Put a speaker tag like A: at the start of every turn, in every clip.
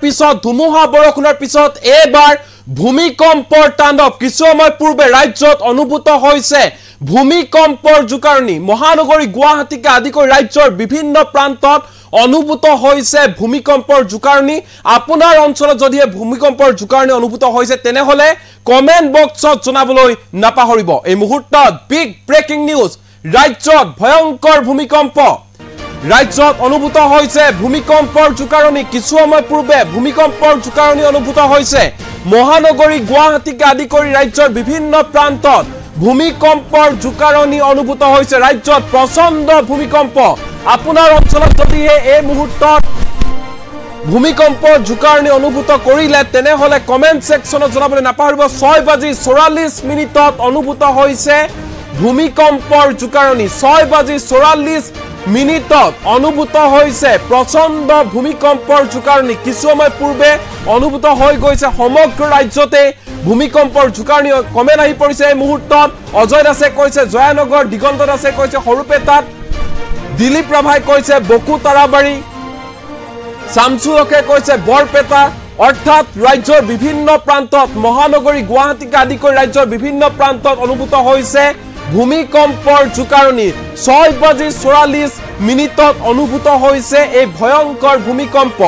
A: পিছত ধুমুহা বৰষুণৰ পিছত এবাৰ ভূমিকম্পৰ তাণ্ডৱ কিছু সময় পূৰ্বে ৰাজ্যত অনুভূত হৈছে ভূমিকম্পৰ জোকাৰণি মহানগৰী গুৱাহাটীকে আদি কৰি ৰাজ্যৰ বিভিন্ন প্ৰান্তত অনুভূত হৈছে ভূমিকম্পৰ জোকাৰণি আপোনাৰ অঞ্চলত যদি ভূমিকম্পৰ জোকাৰণি অনুভূত হৈছে তেনেহলে কমেন্ট বক্সত জনাবলৈ নাপাহৰিব এই মুহূৰ্তত বিগ ব্ৰেকিং নিউজ ৰাজ্যত ভয়ংকৰ ভূমিকম্প ৰাজ্যত অনুভূত হৈছে ভূমিকম্পৰ জোকাৰণি কিছু সময় পূৰ্বে ভূমিকম্পৰ জোকাৰণি অনুভূত হৈছে মহানগৰী গুৱাহাটীকে আদি কৰি ৰাজ্যৰ বিভিন্ন প্ৰান্তত ভূমিকম্পৰ জোকাৰণি অনুভূত হৈছে ৰাজ্যত প্ৰচণ্ড ভূমিকম্প আপোনাৰ অঞ্চলত যদি এই মুহূৰ্তত ভূমিকম্পৰ জোকাৰণি অনুভূত কৰিলে তেনেহলে কমেন্ট সেকশনত জনাবলৈ নাপাহৰিব 6:44 অনুভূত হৈছে ভূমিকম্পৰ জোকাৰণি 6:44 অনুভূত হৈছে প্ৰচণ্ড ভূমিকম্পৰ জোকাৰণি কিছু সময় পূৰ্বে অনুভূত হৈ গৈছে সমগ্ৰ ৰাজ্যতে ভূমিকম্পৰ জোকাৰণি কমেন্ট আহি পৰিছে এই মুহূৰ্তত অজয় দাসে কৈছে জয়ানগৰ দিগন্ত দাসে কৈছে সৰুপেটাত দিলীপ ৰাভাই কৈছে বকু তাৰাবাৰী শামসুলকে কৈছে বৰপেটা অৰ্থাৎ ৰাজ্যৰ বিভিন্ন প্ৰান্তত মহানগৰী গুৱাহাটীকে আদি কৰি ৰাজ্যৰ বিভিন্ন প্ৰান্তত অনুভূত হৈছে ভূমিকম্পৰ জোকাৰণি 6:44 অনুভূত হৈছে এই ভয়ংকৰ ভূমিকম্প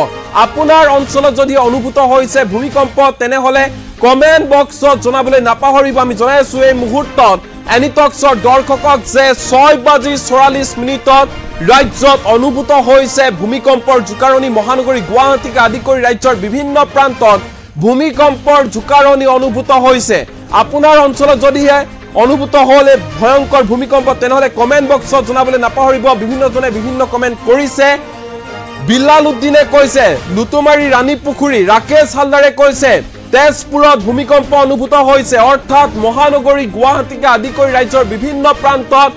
A: আপোনাৰ অঞ্চলত যদি অনুভূত হৈছে ভূমিকম্প তেনেহলে কমেন্ট বক্সত জনাবলৈ নাপাহৰিব আমি জনাইছো এই মুহূৰ্তত এনিটক্সৰ দৰ্শকক যে 6:44 ৰাজ্যত অনুভূত হৈছে ভূমিকম্পৰ জোকাৰণি মহানগৰী গুৱাহাটীকে আদি কৰি ৰাজ্যৰ বিভিন্ন প্ৰান্তত ভূমিকম্পৰ জোকাৰণি অনুভূত হৈছে আপোনাৰ অঞ্চলত যদি অনুভূত হলে ভয়ংকৰ ভূমিকম্প তেনেহলে কমেন্ট বক্সত জনাবলৈ নাপাহৰিব বিভিন্নজনে বিভিন্ন কমেন্ট কৰিছে বিল্লাল উদ্দিনে কৈছে লুতুমাৰী ৰাণীপুখুৰী ৰাকেশ হালদাৰে কৈছে তেজপুৰত ভূমিকম্প অনুভূত হৈছে অৰ্থাৎ মহানগৰী গুৱাহাটীকে আদি কৰি ৰাজ্যৰ বিভিন্ন প্ৰান্তত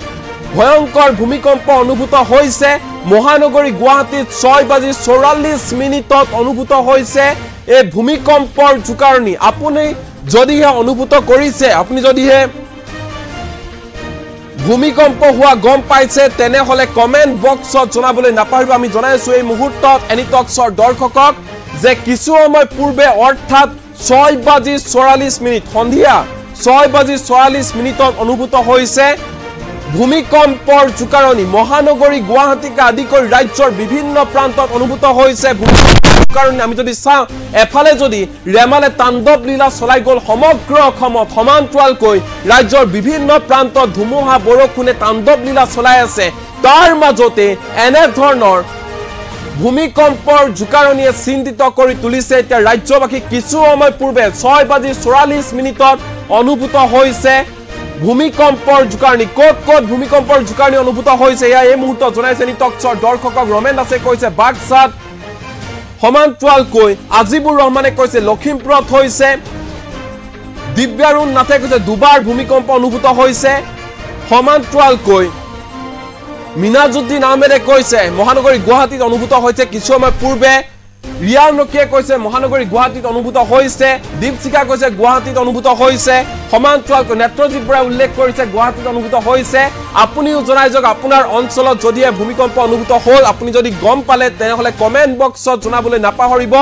A: ভয়ংকৰ ভূমিকম্প অনুভূত হৈছে মহানগৰী গুৱাহাটীত 6:44 অনুভূত হৈছে এই ভূমিকম্পৰ জোকাৰণি আপুনি যদিহে অনুভূত কৰিছে আপুনি যদিহে ভূমিকম্প হোৱা গম পাইছে তেনেহলে কমেন্ট বক্সত জনাবলৈ নাপাহৰিব আমি জনাইছো এই মুহূৰ্তত এনিটক্সৰ দৰ্শকক যে কিছু সময় পূৰ্বে অৰ্থাৎ 6:44 সন্ধিয়া 6:44 অনুভূত হৈছে ভূমিকম্পৰ জোকাৰণি মহানগৰী গুৱাহাটীকে আদি কৰি ৰাজ্যৰ বিভিন্ন প্ৰান্তত অনুভূত হৈছে ভূমিকম্পৰ জোকাৰণি আমি যদি চাওঁ এফালে যদি ৰেমালে তাণ্ডৱ লীলা চলাই গল সমগ্ৰ অসমত সমান্তৰালকৈ ৰাজ্যৰ বিভিন্ন প্ৰান্তত ধুমুহা বৰষুণে তাণ্ডৱ লীলা চলাই আছে তাৰ মাজতে এনে ধৰণৰ ভূমিকম্পৰ জোকাৰণিয়ে চিন্তিত কৰি তুলিছে এতিয়া ৰাজ্যবাসী কিছু সময় পূৰ্বে 6:44 অনুভূত হৈছে ভূমিকম্পৰ জোকাৰণি ক'ত ভূমিকম্পৰ জোকাৰণি অনুভূত হৈছে এয়া এই মুহূৰ্তত জনাইছে নিটক্সৰ দৰ্শকক ৰমেন দাসে কৈছে বাক্সাত সমান্তৰালকৈ আজিবুৰ ৰহমানে কৈছে লখিমপুৰত হৈছে দিব্যাৰুণ নাথে কৈছে দুবাৰ ভূমিকম্প অনুভূত হৈছে সমান্তৰালকৈ মিনাজুদ্দিন আহমেদে কৈছে মহানগৰী গুৱাহাটীত অনুভূত হৈছে কিছু সময় পূৰ্বে ৰিয়ান ৰকিয়ে কৈছে মহানগৰী গুৱাহাটীত অনুভূত হৈছে দীপশিখা কৈছে গুৱাহাটীত অনুভূত হৈছে সমান্তৰালকৈ নেত্ৰজিৎ বৰাই উল্লেখ কৰিছে গুৱাহাটীত অনুভূত হৈছে আপুনিও জনাই যাওক আপোনাৰ অঞ্চলত যদি ভূমিকম্প অনুভূত হল আপুনি যদি গম পালে তেনেহলে কমেন্ট বক্সত জনাবলৈ নাপাহৰিব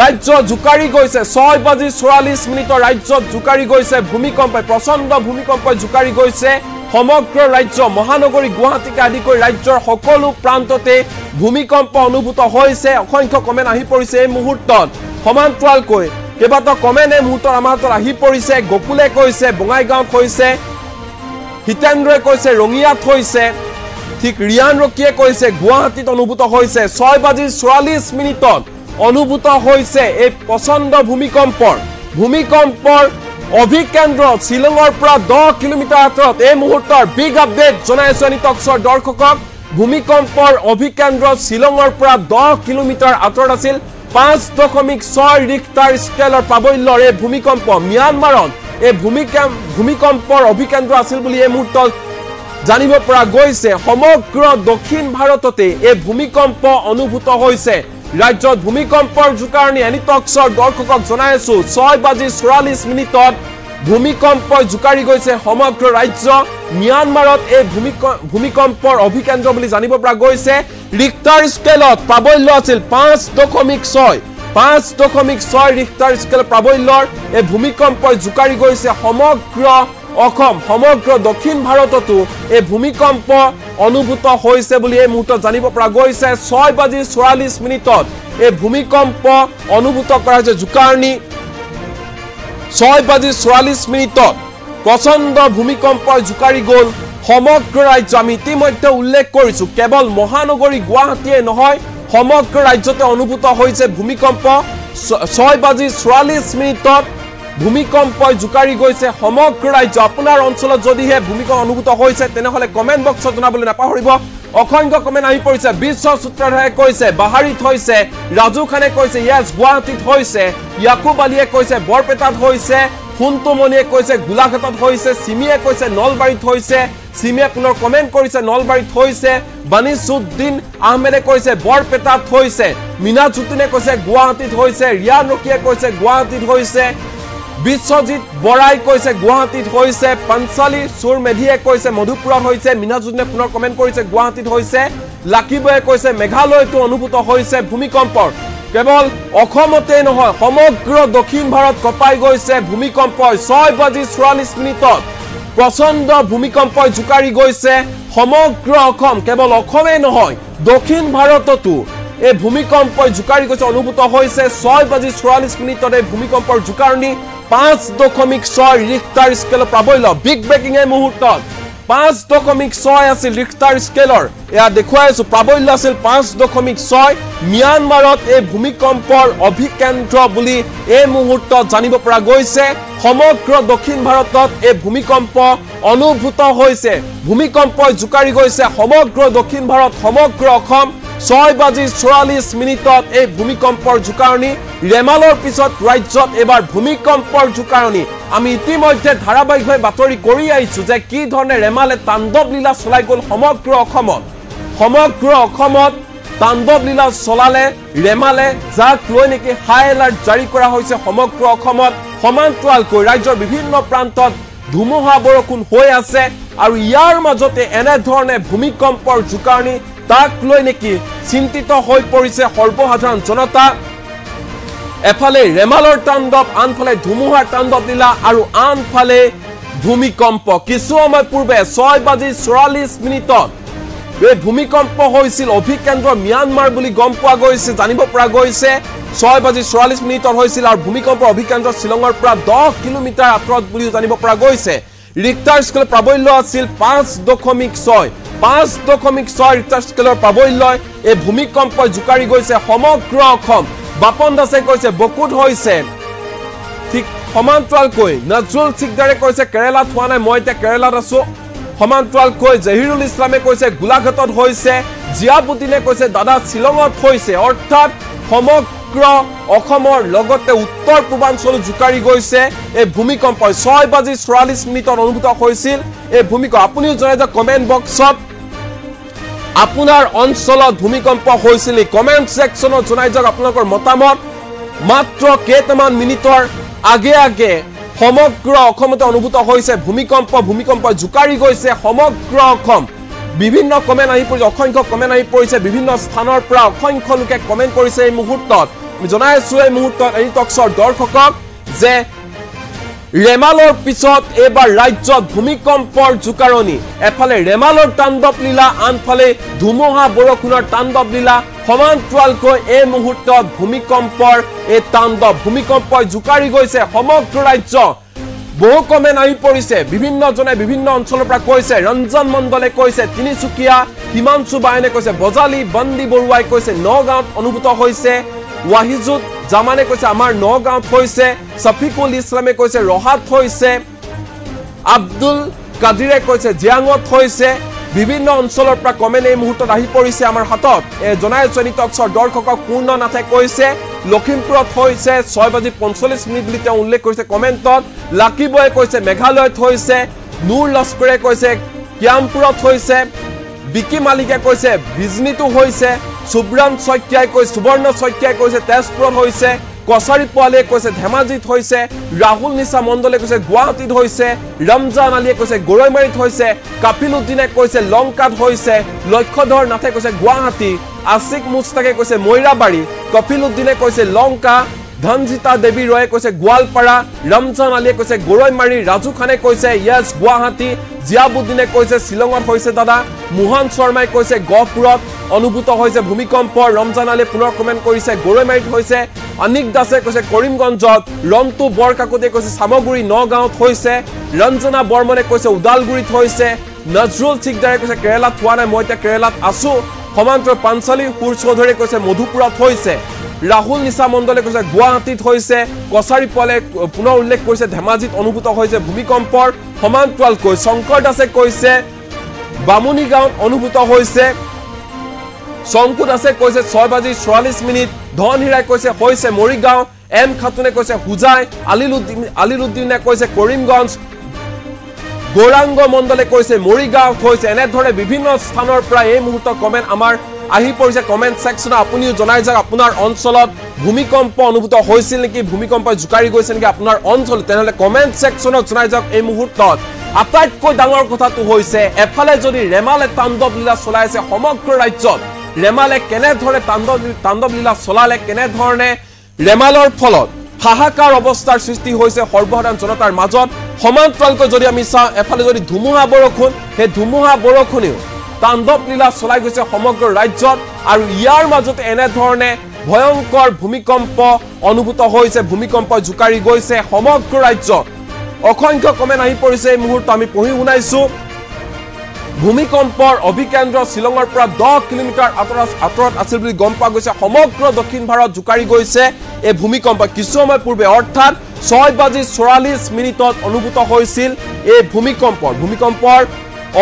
A: ৰাজ্য জোকাৰি গৈছে 6:44 ৰাজ্যত জোকাৰি গৈছে ভূমিকম্পই প্ৰচণ্ড ভূমিকম্পই জোকাৰি গৈছে সমগ্ৰ ৰাজ্য মহানগৰী গুৱাহাটীকে আদি কৰি ৰাজ্যৰ সকলো প্ৰান্ততে ভূমিকম্প অনুভূত হৈছে অসংখ্য কমেন্ট আহি পৰিছে এই মুহূৰ্তত সমান্তৰালকৈ কেইবাটাও কমেন্ট এই মুহূৰ্তত আমাৰ হাতত আহি পৰিছে গোকুলে কৈছে বঙাইগাঁৱত হৈছে হিতেন্দ্ৰই কৈছে ৰঙিয়াত হৈছে ঠিক ৰিয়ান ৰকিয়ে কৈছে গুৱাহাটীত অনুভূত হৈছে 6:44 অনুভূত হৈছে এই প্ৰচণ্ড ভূমিকম্পৰ অভিকেন্দ্ৰ শিলঙৰ পৰা 10 কিলোমিটাৰ আঁতৰত এই মুহূৰ্তৰ বিগ আপডেট জনাইছো নিটক্সৰ দৰ্শকক ভূমিকম্পৰ অভিকেন্দ্ৰ শিলঙৰ পৰা 10 কিলোমিটাৰ আঁতৰত আছিল 5.6 ৰিক্টাৰ স্কেলৰ প্ৰাবল্যৰ এই ভূমিকম্প ম্যানমাৰত এই ভূমিকম্পৰ অভিকেন্দ্ৰ আছিল বুলি এই মুহূৰ্তত জানিব পৰা গৈছে সমগ্ৰ দক্ষিণ ভাৰততে এই ভূমিকম্প অনুভূত হৈছে ৰাজ্যত ভূমিকম্পৰ জোকাৰণি এনিটক্সৰ দৰ্শকক জনাইছো 6:44 ভূমিকম্পই জোকাৰি গৈছে সমগ্ৰ ৰাজ্য म्यानमारত এই ভূমিকম্পৰ অভিকেন্দ্ৰ বুলি জানিব পৰা গৈছে ৰিক্টাৰ স্কেলত প্ৰাবল্য আছিল 5.6 5.6 ৰিক্টাৰ স্কেল প্ৰাবল্যৰ এই ভূমিকম্পই জোকাৰি গৈছে সমগ্ৰ অসম সমগ্ৰ দক্ষিণ ভাৰততো এই ভূমিকম্প অনুভূত হৈছে বুলি এই মুহূৰ্তত জানিব পৰা গৈছে 6:44 এই ভূমিকম্প অনুভূত কৰা হৈছে জোকাৰণি 6:44 প্ৰচণ্ড ভূমিকম্পই জোকাৰি গ'ল সমগ্ৰ ৰাজ্য আমি ইতিমধ্যে উল্লেখ কৰিছো কেৱল মহানগৰী গুৱাহাটীয়ে নহয় সমগ্ৰ ৰাজ্যতে অনুভূত হৈছে ভূমিকম্প 6:44 ভূমিকম্পই জোকাৰি গৈছে সমগ্ৰ ৰাজ্য আপোনাৰ অঞ্চলত যদিহে ভূমিকম্প অনুভূত হৈছে তেনেহলে কমেন্ট বক্সত জনাবলৈ নাপাহৰিব অসংখ্য কমেন্ট আহি পৰিছে বিশ্ব সূত্ৰধাৰে কৈছে বাহাৰিত হৈছে ৰাজু খানে কৈছে ইয়েস গুৱাহাটীত হৈছে ইয়াকুব আলীয়ে কৈছে বৰপেটাত হৈছে ফুনতুমনিয়ে কৈছে গোলাঘাটত হৈছে সিমিয়ে কৈছে নলবাৰীত হৈছে সিমিয়ে পুনৰ কমেন্ট কৰিছে নলবাৰীত হৈছে বানিসুদ্দিন আহমেদে কৈছে বৰপেটাত হৈছে মিনাজুদ্দিনে কৈছে গুৱাহাটীত হৈছে ৰিয়ান ৰকিয়ে কৈছে গুৱাহাটীত হৈছে বিশ্বজিৎ বৰাই কৈছে গুৱাহাটীত হৈছে পঞ্চালী সুৰ মেধিয়ে কৈছে মধুপুৰত হৈছে মিনাজুদ্দিনে পুনৰ কমেন্ট কৰিছে গুৱাহাটীত হৈছে লাকিবয়ে কৈছে মেঘালয়তো অনুভূত হৈছে ভূমিকম্পৰ কেৱল অসমতে নহয় সমগ্ৰ দক্ষিণ ভাৰত কঁপাই গৈছে ভূমিকম্পই 6:44 প্ৰচণ্ড ভূমিকম্পই জোকাৰি গৈছে সমগ্ৰ অসম কেৱল অসমে নহয় দক্ষিণ ভাৰততো এই ভূমিকম্পই জোকাৰি গৈছে অনুভূত হৈছে 6:44 এই ভূমিকম্পৰ জোকাৰণি 5.6 ৰিক্টাৰ স্কেলৰ প্ৰাবল্য বিগ ব্ৰেকিং এই মুহূৰ্তত 5.6 আছিল ৰিক্টাৰ স্কেলৰ এয়া দেখুৱাইছো প্ৰাবল্য আছিল 5.6 म्यानमारত এই ভূমিকম্পৰ অভিকেন্দ্ৰ বুলি এই মুহূৰ্তত জানিব পৰা গৈছে সমগ্ৰ দক্ষিণ ভাৰতত এই ভূমিকম্প অনুভূত হৈছে ভূমিকম্পই জোকাৰি গৈছে সমগ্ৰ দক্ষিণ ভাৰত সমগ্ৰ অসম 6:44 এই ভূমিকম্পৰ জোকাৰণি ৰেমালৰ পিছত ৰাজ্যত এবাৰ ভূমিকম্পৰ জোকাৰণি আমি ইতিমধ্যে ধাৰাবাহিকভাৱে বাতৰি কৰি আহিছো যে কি ধৰণে ৰেমালে তাণ্ডৱ লীলা চলাই গ'ল সমগ্ৰ অসমত তাণ্ডৱ লীলা চলালে ৰেমালে যাক লৈ নেকি হাই এলাৰ্ট জাৰি কৰা হৈছে সমগ্ৰ অসমত সমান্তৰালকৈ ৰাজ্যৰ বিভিন্ন প্ৰান্তত ধুমুহা বৰষুণ হৈ আছে আৰু ইয়াৰ মাজতে এনে ধৰণে ভূমিকম্পৰ জোকাৰণি তাক লৈ নেকি চিন্তিত হৈ পৰিছে সৰ্বসাধাৰণ জনতা এফালে ৰেমালৰ তাণ্ডৱ আনফালে ধুমুহাৰ তাণ্ডৱ লীলা আৰু আনফালে ভূমিকম্প কিছু সময় পূৰ্বে 6:44 এই ভূমিকম্প হৈছিল অভিকেন্দ্ৰ म्यानमार বুলি গম পোৱা গৈছে জানিব পৰা গৈছে 6:44 হৈছিল আৰু ভূমিকম্পৰ অভিকেন্দ্ৰ শিলঙৰ পৰা 10 কিলোমিটাৰ আঁতৰত বুলি জানিব পৰা গৈছে ৰিক্টাৰ স্কেলৰ প্ৰাবল্য আছিল 5.6 ৰিক্টাৰ স্কেলৰ প্ৰাবল্য এই ভূমিকম্পই জোকাৰি গৈছে সমগ্ৰ অসম বাপন দাসে কৈছে বকুত হৈছে ঠিক সমান্তৰালকৈ নজৰুল সিকদাৰে কৈছে কেৰালাত হোৱা নাই মই এতিয়া কেৰালাত আছো সমান্তৰালকৈ জহিৰুল ইছলামে কৈছে গোলাঘাটত হৈছে জিয়াবুদ্দিনে কৈছে দাদা শিলঙত হৈছে অৰ্থাৎ সমগ্ৰ অসমৰ লগতে উত্তৰ পূৰ্বাঞ্চল জোকাৰি গৈছে এই ভূমিকম্প 6:44 অনুভূত হৈছিল এই ভূমিকম্প আপুনিও জনাই যে কমেন্ট বক্সত আপোনাৰ অঞ্চলত ভূমিকম্প হৈছিল কমেন্ট সেকশনত জনাই যাওক আপোনালোকৰ মতামত মাত্ৰ কেইটামান মিনিটৰ আগে সমগ্ৰ অসমতে অনুভূত হৈছে ভূমিকম্প জোকাৰি গৈছে সমগ্ৰ অসম বিভিন্ন কমেন্ট আহি পৰিছে অসংখ্য কমেন্ট আহি পৰিছে বিভিন্ন স্থানৰ পৰা অসংখ্য লোকে কমেন্ট কৰিছে এই মুহূৰ্তত আমি জনাই আছো এই মুহূৰ্তত এনি টক্সৰ দৰ্শকক যে ৰেমালৰ পিছত এবাৰ ৰাজ্যত ভূমিকম্পৰ জোকাৰণি এফালে ৰেমালৰ তাণ্ডৱ লীলা আনফালে ধুমুহা বৰষুণৰ তাণ্ডৱ লীলা সমান্তৰালকৈ এই মুহূৰ্তত ভূমিকম্পৰ এই তাণ্ডৱ ভূমিকম্পই জোকাৰি গৈছে সমগ্ৰ ৰাজ্য বহু কমেন্ট আহি পৰিছে বিভিন্নজনে বিভিন্ন অঞ্চলৰ পৰা কৈছে ৰঞ্জন মণ্ডলে কৈছে তিনিচুকীয়া হিমাংশু বায়নে কৈছে বজালি বন্দী বৰুৱাই কৈছে নগাঁৱত অনুভূত হৈছে ওয়াহিজুদ জামানে কৈছে আমাৰ নগাঁৱত হৈছে সফিকুল ইছলামে কৈছে ৰহাত হৈছে আব্দুল কাদিৰে কৈছে জিয়াঙত হৈছে বিভিন্ন অঞ্চলৰ পৰা কমেন্ট এই মুহূৰ্তত আহি পৰিছে আমাৰ হাতত জনাই জনি টক্সৰ দৰ্শকক পূৰ্ণনাথে কৈছে লখিমপুৰত হৈছে 6:45 বুলি তেওঁ উল্লেখ কৰিছে কমেন্টত লাকিবয়ে কৈছে মেঘালয়ত হৈছে নূৰ লস্কৰে কৈছে কিয়ামপুৰত হৈছে বিকি মালিকে কৈছে বিজনীটো হৈছে সুব্ৰণ শইকীয়াই কৈছে সুবৰ্ণ শইকীয়াই কৈছে তেজপুৰত হৈছে কছাৰী পোৱালীয়ে কৈছে ধেমাজিত হৈছে, ৰাহুল নিশা মণ্ডলে কৈছে গুৱাহাটীত হৈছে, ৰমজান আলীয়ে কৈছে গৰৈমাৰীত হৈছে, কাপিল উদ্দিনে কৈছে লংকাত হৈছে, লক্ষ্যধৰ নাথে কৈছে গুৱাহাটী, আছিক মুস্তাকে কৈছে মৈৰাবাৰী, কপিল উদ্দিনে কৈছে লংকা, ধনজিতা দেৱী ৰয়ে কৈছে গোৱালপাৰা, ৰমজান আলীয়ে কৈছে গৰৈমাৰী, ৰাজু খানে কৈছে য়েছ গুৱাহাটী, জিয়াবুদ্দিনে কৈছে শ্বিলঙত হৈছে দাদা, মোহন শৰ্মাই কৈছে গহপুৰত অনুভূত হৈছে ভূমিকম্প, ৰমজান আলীয়ে পুনৰ কমেণ্ট কৰিছে গৰৈমাৰীত হৈছে, অনিক দাসে কৈছে কৰিমগঞ্জত, ৰন্তু বৰকাকতিয়ে কৈছে চামগুৰি নগাঁৱত হৈছে, ৰঞ্জনা বৰ্মনে কৈছে ওদালগুৰিত হৈছে, নজৰুল চিকদাৰে কৈছে কেৰেলাত হোৱা নাই, মই এতিয়া কেৰেলাত আছো, সমান্তৰ পাঞ্চালী সুৰ চৌধুৰীয়ে কৈছে মধুপুৰত হৈছে, ৰাহুল নিশা মণ্ডলে কৈছে গুৱাহাটীত হৈছে, কছাৰী পোৱালীয়ে পুনৰ উল্লেখ কৰিছে ধেমাজিত অনুভূত হৈছে ভূমিকম্পৰ সমান্তৰালকৈ, শংকৰ দাসে কৈছে বামুণী গাঁৱত অনুভূত হৈছে, শংকু দাসে কৈছে 6:44, ধন হীৰাই কৈছে হৈছে মৰিগাঁও, এম খাতুনে কৈছে হুজাই, আলিলুদ্দিনে কৈছে কৰিমগঞ্জ, গৌৰাংগ মণ্ডলে কৈছে মৰিগাঁৱত হৈছে। এনেধৰণে বিভিন্ন স্থানৰ পৰা এই মুহূৰ্তত কমেণ্ট আমাৰ আহি পৰিছে কমেণ্ট ছেকশ্যনত। আপুনিও জনাই যাওক আপোনাৰ অঞ্চলত ভূমিকম্প অনুভূত হৈছিল নেকি, ভূমিকম্পই জোকাৰি গৈছে নেকি আপোনাৰ অঞ্চলত, তেনেহ'লে কমেণ্ট ছেকশ্যনত জনাই যাওক। এই মুহূৰ্তত আটাইতকৈ ডাঙৰ কথাটো হৈছে এফালে যদি ৰেমালে তাণ্ডৱ লীলা চলাই আছে সমগ্ৰ ৰাজ্যত, ৰেমালে কেনেধৰণে তাণ্ডৱ লীলা চলালে, কেনেধৰণে ৰেমালৰ ফলত হাহাকাৰ অৱস্থাৰ সৃষ্টি হৈছে সৰ্বসাধাৰণ জনতাৰ মাজত, সমান্তৰালকৈ যদি আমি চাওঁ এফালে যদি ধুমুহা বৰষুণ, সেই ধুমুহা বৰষুণেও তাণ্ডৱ লীলা চলাই গৈছে সমগ্ৰ ৰাজ্যত, আৰু ইয়াৰ মাজতে এনেধৰণে ভয়ংকৰ ভূমিকম্প অনুভূত হৈছে, ভূমিকম্পই জোকাৰি গৈছে সমগ্ৰ ৰাজ্যত। অসংখ্য কমেণ্ট আহি পৰিছে এই মুহূৰ্তত আমি পঢ়ি শুনাইছো। ভূমিকম্পৰ অভিকেন্দ্ৰ শ্বিলঙৰ পৰা 10 কিলোমিটাৰ আঁতৰত আছিল বুলি গম পোৱা গৈছে। সমগ্ৰ দক্ষিণ ভাৰত জোকাৰি গৈছে এই ভূমিকম্প। কিছু সময় পূৰ্বে অৰ্থাৎ 6:44 অনুভূত হৈছিল এই ভূমিকম্পৰ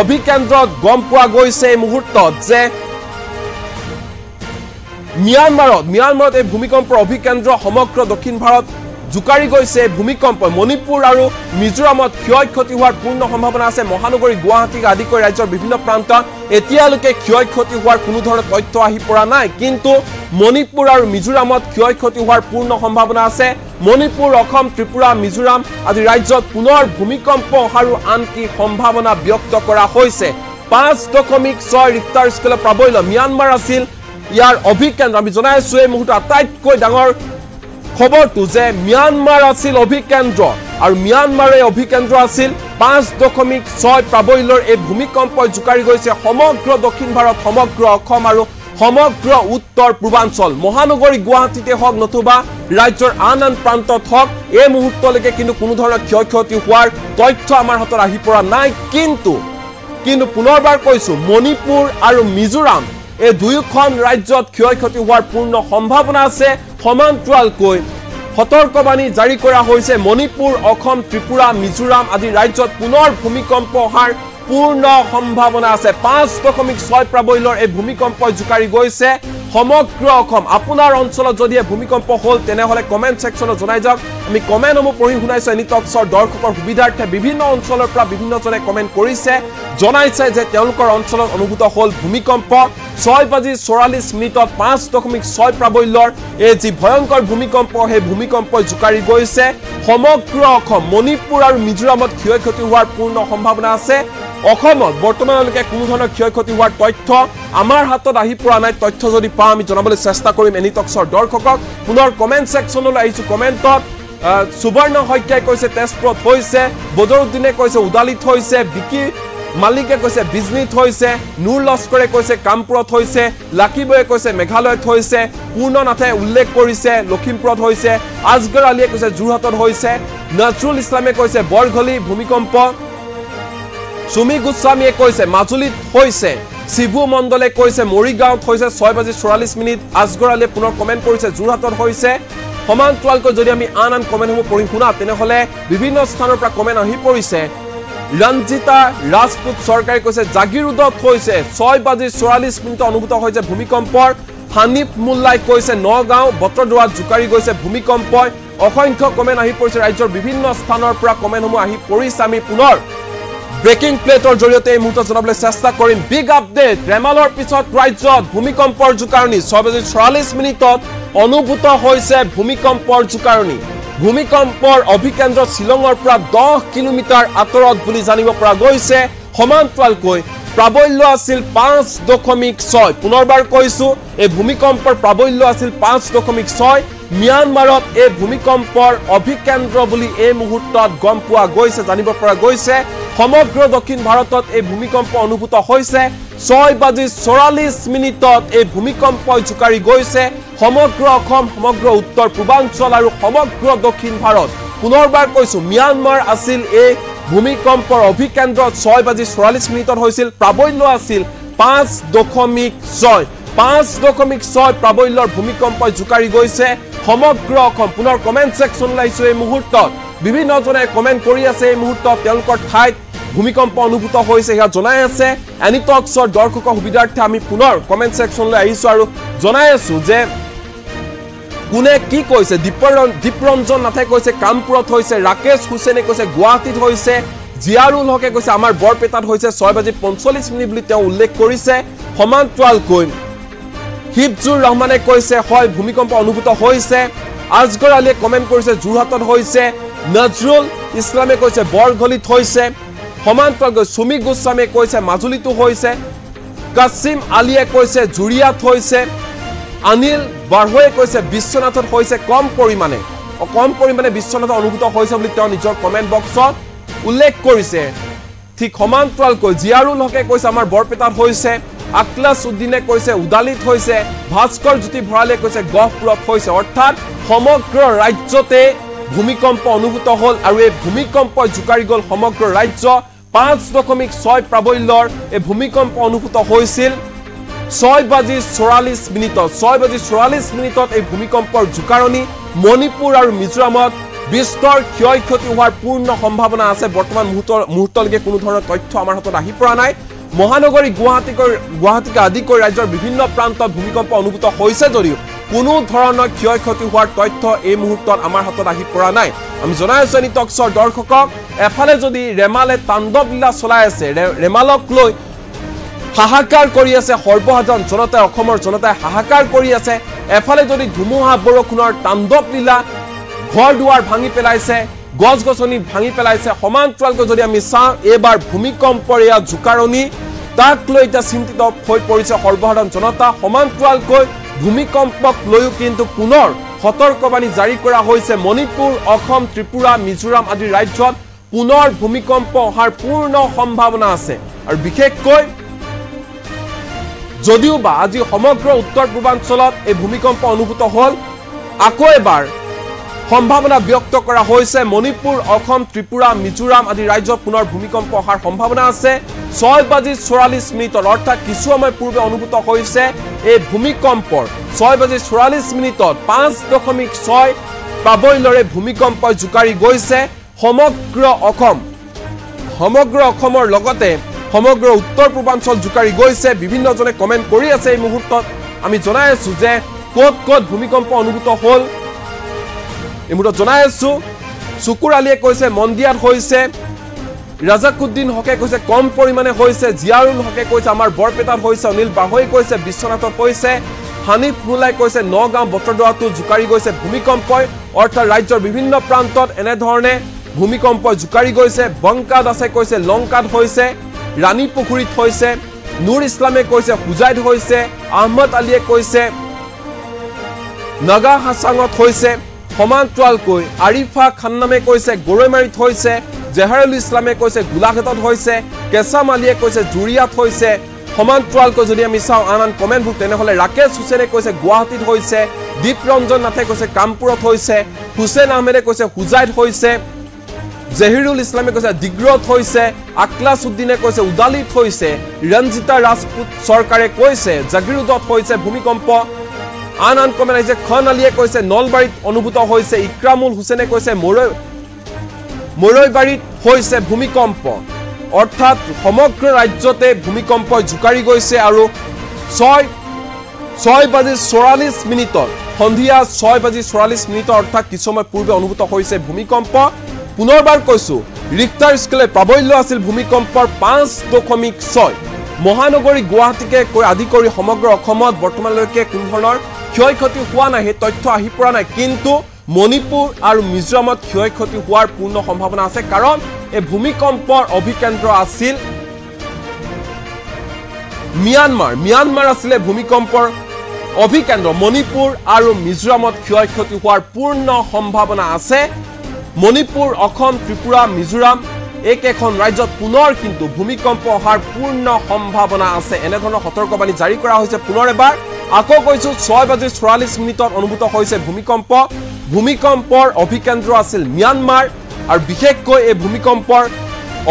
A: অভিকেন্দ্ৰত গম পোৱা গৈছে এই মুহূৰ্তত যে ম্যানমাৰত এই ভূমিকম্পৰ অভিকেন্দ্ৰ সমগ্ৰ দক্ষিণ ভাৰত জোকাৰি গৈছে ভূমিকম্প। মণিপুৰ আৰু মিজোৰামত ক্ষয় ক্ষতি হোৱাৰ পূৰ্ণ সম্ভাৱনা আছে। মহানগৰী গুৱাহাটীক আদি কৰি ৰাজ্যৰ বিভিন্ন প্ৰান্তত এতিয়ালৈকে ক্ষয় ক্ষতি হোৱাৰ কোনো ধৰণৰ তথ্য আহি পৰা নাই, কিন্তু মণিপুৰ আৰু মিজোৰামত ক্ষয় ক্ষতি হোৱাৰ পূৰ্ণ সম্ভাৱনা আছে। মণিপুৰ, অসম, ত্ৰিপুৰা, মিজোৰাম আদি ৰাজ্যত পুনৰ ভূমিকম্প অহাৰো আনকি সম্ভাৱনা ব্যক্ত কৰা হৈছে। 5.6 ৰিক্টাৰ স্কেলৰ প্ৰাবল্য ম্যানমাৰ আছিল ইয়াৰ অভিকেন্দ্ৰ। আমি জনাই আছো এই মুহূৰ্তত আটাইতকৈ ডাঙৰ খবৰটো যে ম্যানমাৰ আছিল অভিকেন্দ্ৰ, আৰু ম্যানমাৰে অভিকেন্দ্ৰ আছিল 5.6 প্ৰাবল্যৰ এই ভূমিকম্পই জোকাৰি গৈছে সমগ্ৰ দক্ষিণ ভাৰত, সমগ্ৰ অসম আৰু সমগ্ৰ উত্তৰ পূৰ্বাঞ্চল। মহানগৰী গুৱাহাটীতে হওক নতুবা ৰাজ্যৰ আন প্ৰান্তত হওক এই মুহূৰ্তলৈকে কিন্তু কোনো ধৰণৰ ক্ষয় ক্ষতি হোৱাৰ তথ্য আমাৰ হাতত আহি পৰা নাই। কিন্তু পুনৰবাৰ কৈছো, মণিপুৰ আৰু মিজোৰাম এই দুয়োখন ৰাজ্যত ক্ষয় ক্ষতি হোৱাৰ পূৰ্ণ সম্ভাৱনা আছে। সমান্তৰালকৈ সতৰ্কবাণী জাৰি কৰা হৈছে। মণিপুৰ, অসম, ত্ৰিপুৰা, মিজোৰাম আদি ৰাজ্যত পুনৰ ভূমিকম্প অহাৰ পূৰ্ণ সম্ভাৱনা আছে। 5.6 প্ৰাবল্যৰ এই ভূমিকম্পই জোকাৰি গৈছে সমগ্ৰ অসম। আপোনাৰ অঞ্চলত যদি ভূমিকম্প হ'ল তেনেহ'লে কমেণ্ট ছেকশ্যনত জনাই যাওক। আমি কমেণ্টসমূহ পঢ়ি শুনাইছোঁ এনি টকছৰ দৰ্শকৰ সুবিধাৰ্থে। বিভিন্ন অঞ্চলৰ পৰা বিভিন্নজনে কমেণ্ট কৰিছে, জনাইছে যে তেওঁলোকৰ অঞ্চলত অনুভূত হ'ল ভূমিকম্প। 6:44 5.6 প্ৰাবল্যৰ এই যি ভয়ংকৰ ভূমিকম্প, সেই ভূমিকম্পই জোকাৰি গৈছে সমগ্ৰ অসম। মণিপুৰ আৰু মিজোৰামত ক্ষয় ক্ষতি হোৱাৰ পূৰ্ণ সম্ভাৱনা আছে। অসমত বৰ্তমানলৈকে কোনো ধৰণৰ ক্ষয় ক্ষতি হোৱাৰ তথ্য আমাৰ হাতত আহি পৰা নাই। তথ্য যদি পাওঁ আমি জনাবলৈ চেষ্টা কৰিম এনি টকছৰ দৰ্শকক। পুনৰ কমেণ্ট ছেকশ্যনলৈ আহিছোঁ। কমেণ্টত সুবৰ্ণ শইকীয়াই কৈছে তেজপুৰত হৈছে, বদৰুদ্দিনে কৈছে উদালিত হৈছে, বিকি মালিকে কৈছে বিজনীত হৈছে, নুৰ লস্কৰে কৈছে কামপুৰত হৈছে, লাকিবয়ে কৈছে মেঘালয়ত হৈছে, পূৰ্ণনাথে উল্লেখ কৰিছে লখিমপুৰত হৈছে, আজগৰ আলীয়ে কৈছে যোৰহাটত হৈছে, নজৰুল ইছলামে কৈছে বৰঘলি ভূমিকম্প, সুমি গোস্বামীয়ে কৈছে মাজুলীত হৈছে, শিবু মণ্ডলে কৈছে মৰিগাঁৱত হৈছে 6:44। আজগৰ আলীয়ে পুনৰ কমেণ্ট কৰিছে যোৰহাটত হৈছে। সমান্তৰালকৈ যদি আমি আন কমেণ্টসমূহ পঢ়ি শুনা তেনেহ'লে বিভিন্ন স্থানৰ পৰা কমেণ্ট আহি পৰিছে। ৰঞ্জিতা ৰাজপুত চৰকাৰে কৈছে জাগিৰোডত হৈছে 6:44 অনুভূত হৈছে ভূমিকম্পৰ। হানিফ মোল্লাই কৈছে নগাঁও বটদ্ৰৱাত জোকাৰি গৈছে ভূমিকম্পই। অসংখ্য কমেণ্ট আহি পৰিছে ৰাজ্যৰ বিভিন্ন স্থানৰ পৰা কমেণ্টসমূহ আহি পৰিছে। আমি পুনৰ ব্ৰেকিং প্লেটৰ জৰিয়তে এই মুহূৰ্তত জনাবলৈ চেষ্টা কৰিম বিগ আপডেট ৰেমালৰ পিছত ৰাজ্যত ভূমিকম্পৰ জোকাৰণি 6:44 অনুভূত হৈছে ভূমিকম্পৰ জোকাৰণি ভূমিকম্পৰ অভিকেন্দ্ৰ শিলঙৰ পৰা 10 কিলোমিটাৰ আঁতৰত বুলি জানিব পৰা গৈছে সমান্তৰালকৈ প্ৰাবল্য আছিল 5.6 পুনৰবাৰ কৈছো এই ভূমিকম্পৰ প্ৰাবল্য আছিল 5.6 म्यांमारत ए भूमिकम्पर अभिकेन्द्र बुली ए मुहूर्तत गम पुआ गइसे जानिब পৰা গৈছে সমগ্ৰ দক্ষিণ ভাৰতত এই ভূমিকম্প অনুভূত হৈছে 6:44 এই ভূমিকম্প জুকাৰি গৈছে সমগ্ৰ অসম সমগ্ৰ উত্তৰ পূৰ্বাঞ্চল আৰু সমগ্ৰ দক্ষিণ ভাৰত পুনৰবাৰ কৈছো म्यांमार আছিল এই ভূমিকম্পৰ অভিকেন্দ্ৰ 6:44 হৈছিল প্ৰাবল্য আছিল 5.6 5.6 প্ৰাবল্যৰ ভূমিকম্প জুকাৰি গৈছে সমগ্ৰ অসম পুনৰ কমেন্ট সেকশন লাইছো এই মুহূৰ্তত বিভিন্ন জনে কমেন্ট কৰি আছে এই মুহূৰ্তত তেওঁলোকৰ ঠাইত ভূমিকম্প অনুভূত হৈছে ইয়া জনাই আছে এনিটক্সৰ দৰ্শকৰ সুবিধাৰ্থে আমি পুনৰ কমেন্ট সেকশনলৈ আহিছো আৰু জনাই আছো যে কোনে কি কৈছে দীপৰঞ্জন নাথে কৈছে কামপুৰত হৈছে ৰাকেশ হুসেনে কৈছে গুৱাহাটীত হৈছে জিয়াৰুল হকে কৈছে আমাৰ বৰপেটাত হৈছে 6:45 বুলি তেওঁ উল্লেখ কৰিছে সমান্তৰালকৈ হিবজুৰ ৰহমানে কৈছে হয় ভূমিকম্প অনুভূত হৈছে আজগৰ আলীয়ে কমেন্ট কৰিছে জুৰহাটত হৈছে নজৰুল ইসলামে কৈছে বৰগলিত হৈছে সমান্তৰালকৈ সুমি গোস্বামী কৈছে মাজুলীতো হৈছে কাসিম আলীয়ে কৈছে জুৰিয়াত হৈছে অনিল বাৰহয়ে কৈছে বিশ্বনাথত হৈছে কম পৰিমাণে বিশ্বনাথ অনুভূত হৈছে বুলি তেওঁ নিজৰ কমেন্ট বক্সত উল্লেখ কৰিছে ঠিক সমান্তৰালকৈ জিয়াৰুল হকে কৈছে আমাৰ বৰপেটাত হৈছে আকলাস উদ্দিনে কৈছে উদালিত হৈছে ভাস্কৰ জ্যোতি ভৰালে কৈছে গহপুৰত হৈছে অৰ্থাৎ সমগ্ৰ ৰাজ্যতে ভূমিকম্প অনুভূত হল আৰু এই ভূমিকম্প জুকাৰি গল সমগ্ৰ ৰাজ্য 5.6 প্ৰাবল্যৰ এই ভূমিকম্প অনুভূত হৈছিল 6:44 এই ভূমিকম্পৰ জুকাৰণি মণিপুৰ আৰু মিজোৰামত বিস্তৰ ক্ষয়ক্ষতি হোৱাৰ পূৰ্ণ সম্ভাৱনা আছে বৰ্তমান মুহূৰ্তলৈকে কোনো ধৰণৰ তথ্য আমাৰ হাতত আহি পৰা নাই মহানগৰী গুৱাহাটীকে আদি কৰি ৰাজ্যৰ বিভিন্ন প্ৰান্তত ভূমিকম্প অনুভূত হৈছে যদিও কোনো ধৰণৰ ক্ষয়ক্ষতি হোৱাৰ তথ্য এই মুহূৰ্তত আমাৰ হাতত আহি পৰা নাই আমি জনাই আছো নিটক্সৰ দৰ্শকক এফালে যদি ৰেমালে তাণ্ডৱ লীলা চলাই আছে ৰেমালক লৈ হাহাকাৰ কৰি আছে সৰ্বসাধাৰণ জনতাই অসমৰ জনতাই হাহাকাৰ কৰি আছে এফালে যদি ধুমুহা বৰষুণৰ তাণ্ডৱ লীলা ঘৰ দুৱাৰ ভাঙি পেলাইছে গছ গছনি ভাঙি পেলাইছে সমান্তৰালকৈ যদি আমি চাওঁ এবাৰ ভূমিকম্পৰ ইয়া জুকাৰণি তাক লৈ এটা চিন্তিত হৈ পৰিছে সৰ্বসাধাৰণ জনতা সমান্তৰালকৈ ভূমিকম্পক লৈও কিন্তু পুনৰ সতৰ্কবাণী জাৰি কৰা হৈছে মণিপুৰ অসম ত্ৰিপুৰা মিজোৰাম আদি ৰাজ্যত পুনৰ ভূমিকম্প অহাৰ পূৰ্ণ সম্ভাৱনা আছে আৰু বিশেষকৈ যদিও বা আজি সমগ্ৰ উত্তৰ পূৰ্বাঞ্চলত এই ভূমিকম্প অনুভূত হল আকৌ এবাৰ সম্ভাৱনা ব্যক্ত কৰা হৈছে মণিপুৰ অসম ত্ৰিপুৰা মিজোৰাম আদি ৰাজ্যত পুনৰ ভূমিকম্প অহাৰ সম্ভাৱনা আছে 6:44 অৰ্থাৎ কিছু সময় পূৰ্বে অনুভূত হৈছে এই ভূমিকম্পৰ 6:44 5.6 প্ৰাবল্যৰে ভূমিকম্প জুকাৰি গৈছে সমগ্ৰ অসমৰ লগতে সমগ্ৰ উত্তৰ পূৰ্বাঞ্চল জুকাৰি গৈছে বিভিন্ন জনে কমেন্ট কৰি আছে এই মুহূৰ্তত আমি জনাই আছো যে ক'ত ভূমিকম্প অনুভূত হল এই মুহূৰ্তত জনাই আছো সুকুৰ আলীয়ে কৈছে মন্দিয়াত হৈছে ৰাজাকুদ্দিন হকে কৈছে কম পৰিমাণে হৈছে জিয়াৰুল হকে কৈছে আমাৰ বৰপেটাত হৈছে অনিল বাৰহয়ে কৈছে বিশ্বনাথত হৈছে হানিফ মুলাই কৈছে নগাঁও বটৰদোৱাটো জুকাৰি গৈছে ভূমিকম্পই অৰ্থাৎ ৰাজ্যৰ বিভিন্ন প্ৰান্তত এনে ধৰণে ভূমিকম্প জুকাৰি গৈছে বংকা দাসে কৈছে লংকাত হৈছে ৰাণী পুখুৰীত হৈছে নুৰ ইছলামে কৈছে হুজাইত হৈছে আহমদ আলীয়ে কৈছে নগা হাছাঙত হৈছে সমান্তৰালকৈ আৰিফা খান্নামে কৈছে গৰৈমাৰীত হৈছে জেহাৰুল ইছলামে কৈছে গোলাঘাটত হৈছে কেছাম আলীয়ে কৈছে জুৰিয়াত হৈছে সমান্তৰালকৈ যদি আমি চাওঁ আন কমেন্টবোৰ তেনেহলে ৰাকেশ হুসেনে কৈছে গুৱাহাটীত হৈছে দীপৰঞ্জন নাথে কৈছে কামপুৰত হৈছে হুসেন আহমেদে কৈছে হুজাইত হৈছে জহিৰুল ইছলামে কৈছে ডিগ্ৰত হৈছে আকলাস উদ্দিনে কৈছে উদালিত হৈছে ৰঞ্জিতা ৰাজপুত চৰকাৰে কৈছে জাগিৰোডত হৈছে ভূমিকম্প আন কমেন্ট আহিছে খন আলীয়ে কৈছে নলবাৰীত অনুভূত হৈছে ইক্ৰামুল হুসেনে কৈছে মৰৈবাৰীত হৈছে ভূমিকম্প অৰ্থাৎ সমগ্ৰ ৰাজ্যতে ভূমিকম্প জুকাৰি গৈছে আৰু 6:44 সন্ধিয়া 6:44 অৰ্থাৎ কিছু সময় পূৰ্বে অনুভূত হৈছে ভূমিকম্প পুনৰবাৰ কৈছো ৰিক্টাৰ স্কেলে প্ৰাবল্য আছিল ভূমিকম্পৰ 5.6 মহানগৰী গুৱাহাটীকে আদি কৰি সমগ্ৰ অসমত বৰ্তমানলৈকে কোনো ধৰণৰ ক্ষয়ক্ষতি হোৱা নাই হে তথ্য আহি পৰা নাই কিন্তু মণিপুৰ আৰু মিজোৰামত ক্ষয়ক্ষতি হোৱাৰ পূৰ্ণ সম্ভাৱনা আছে কাৰণ এই ভূমিকম্পৰ অভিকেন্দ্ৰ আছিল মিয়ানমাৰ আছিল ভূমিকম্পৰ অভিকেন্দ্ৰ মণিপুৰ আৰু মিজোৰামত ক্ষয়ক্ষতি হোৱাৰ পূৰ্ণ সম্ভাৱনা আছে মণিপুৰ অসম ত্ৰিপুৰা মিজোৰাম একেখন ৰাজ্যত পুনৰ কিন্তু ভূমিকম্প অহাৰ পূৰ্ণ সম্ভাৱনা আছে এনে ধৰণৰ সতৰ্কবাণী জাৰি কৰা হৈছে পুনৰ এবাৰ আকৌ কৈছো 6:44 অনুভূত হৈছে ভূমিকম্পৰ অভিকেন্দ্ৰ আছিল মিয়ানমাৰ আৰু বিশেষকৈ এই ভূমিকম্পৰ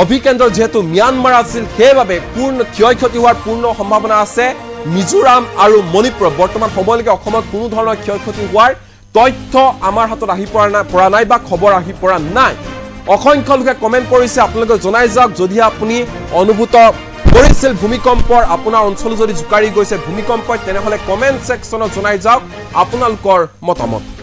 A: অভিকেন্দ্ৰ যেহেতু মিয়ানমাৰ আছিল সেইভাবে পূৰ্ণ ক্ষয়ক্ষতি হোৱাৰ পূৰ্ণ সম্ভাৱনা আছে মিজোৰাম আৰু মণিপুৰ বৰ্তমান সময়লৈকে অসমত কোনো ধৰণৰ ক্ষয়ক্ষতি হোৱাৰ তথ্য আমাৰ হাতত আহি পৰা নাই বা খবৰ আহি পৰা নাই অসংখ্য লোকে কমেন্ট কৰিছে আপোনালোকে জনাই যাওক যদি আপুনি অনুভূত কৰিছিল ভূমিকম্পৰ আপোনাৰ অঞ্চল যদি জুকাৰি গৈছে ভূমিকম্পই তেনেহলে কমেন্ট সেকশনত জনাই যাওক আপোনালোকৰ মতামত